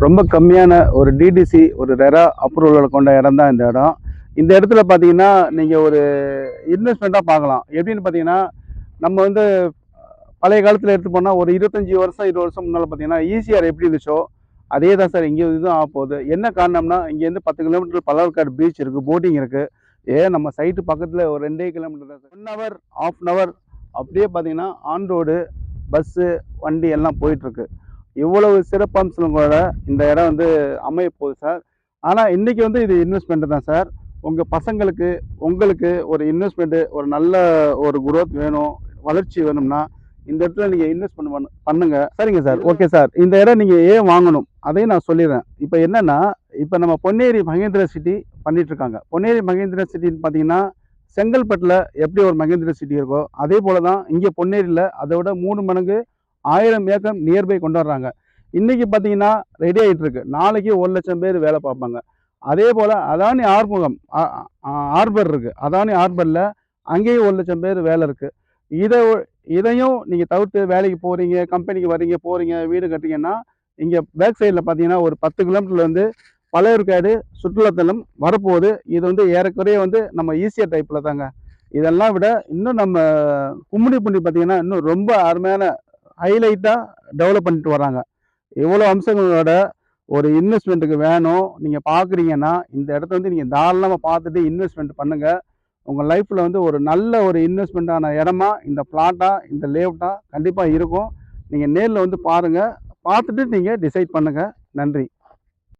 ரொம்ப கம்மியான ஒரு டிடிசி ஒரு ரெரா அப்ரூவல் கொண்ட இடம் தான் இந்த இடம். இந்த இடத்துல பார்த்தீங்கன்னா, நீங்க ஒரு இன்வெஸ்ட்மெண்ட்டா பார்க்கலாம். எப்படின்னு பார்த்தீங்கன்னா, நம்ம வந்து பழைய காலத்துல எடுத்து போனா ஒரு 25 வருஷம், 20 வருஷம் முன்னால பார்த்தீங்கன்னா, ஈசிஆர் எப்படி இருந்துச்சோ, அதே தான் சார் இங்கேயும் இதுவும் ஆகப்போகுது. என்ன காரணம்னா, இங்கேருந்து 10 கிலோமீட்டர் பழவேற்காடு பீச் இருக்கு, போட்டிங் இருக்கு. நம்ம சைட்டு பக்கத்துல ஒரு 2 கிலோமீட்டர் தான் சார். 1 ஹவர், 1/2 ஹவர் அப்படியே பார்த்தீங்கன்னா, ஆன் ரோடு, பஸ்ஸு, வண்டி எல்லாம் போயிட்டுருக்கு. இவ்வளவு சிறப்பம்சங்களோட இந்த இடம் வந்து அமைய போகுது சார். ஆனா, இன்னைக்கு வந்து இது இன்வெஸ்ட்மெண்ட் தான் சார். உங்க பசங்களுக்கு, உங்களுக்கு ஒரு இன்வெஸ்ட்மெண்ட் ஒரு நல்ல ஒரு குரோத் வேணும், வளர்ச்சி வேணும்னா, இந்த இடத்துல நீங்க இன்வெஸ்ட் பண்ணுங்க. சரிங்க சார். Okay sir. இந்த இடம் நீங்க ஏன் வாங்கணும்? அதையும் நான் சொல்லிடுறேன். இப்ப என்னன்னா, இப்ப நம்ம பொன்னேரி மகேந்திரா சிட்டி பண்ணிட்டு இருக்காங்க. பொன்னேரி மகேந்திரா சிட்டின்னு பார்த்தீங்கன்னா, செங்கல்பட்டுல எப்படி ஒரு மகேந்திரா சிட்டி இருக்கோ, அதே போல தான் இங்க பொன்னேரியில அதை விட 3 மடங்கு 1000 ஏக்கர் நியர்பை கொண்டு வர்றாங்க. இன்னைக்கு பார்த்தீங்கன்னா ரெடி ஆயிட்டு இருக்கு. நாளைக்கு 1,00,000 பேர் வேலை பார்ப்பாங்க. அதே போல அதானி ஆறுமுகம் ஹார்பர் இருக்கு. அதானி ஹார்பர்ல அங்கேயும் 1,00,000 பேர் வேலை இருக்கு. இதை இதையும் நீங்க தவிர்த்து வேலைக்கு போறீங்க, கம்பெனிக்கு வர்றீங்க, போறீங்க, வீடு கட்டுறீங்கன்னா, இங்க பேக் சைடுல பார்த்தீங்கன்னா ஒரு 10 கிலோமீட்டர்ல வந்து பழையற்காடு சுற்றுலாத்தலம் வரப்போகுது. இது வந்து ஏறக்குறைய வந்து நம்ம ஈசிஆர் டைப்ல தாங்க. இதெல்லாம் விட இன்னும் நம்ம கும்மிடிப்பூண்டி பார்த்தீங்கன்னா, இன்னும் ரொம்ப அருமையான ஹைலைட்டா டெவலப் பண்ணிட்டு வராங்க. இவ்வளோ அம்சங்களோட ஒரு இன்வெஸ்ட்மெண்ட்டுக்கு வேணும். நீங்க பார்க்குறீங்கன்னா, இந்த இடத்த வந்து நீங்க தாராளமா பார்த்துட்டு இன்வெஸ்ட்மெண்ட் பண்ணுங்க. உங்க லைஃப்ல வந்து ஒரு நல்ல ஒரு இன்வெஸ்ட்மெண்ட்டான இடமா, இந்த பிளாட்டா, இந்த லேஅவுட்டா கண்டிப்பா இருக்கும். நீங்க நேர்ல வந்து பாருங்க. பார்த்துட்டு நீங்க டிசைட் பண்ணுங்க. நன்றி.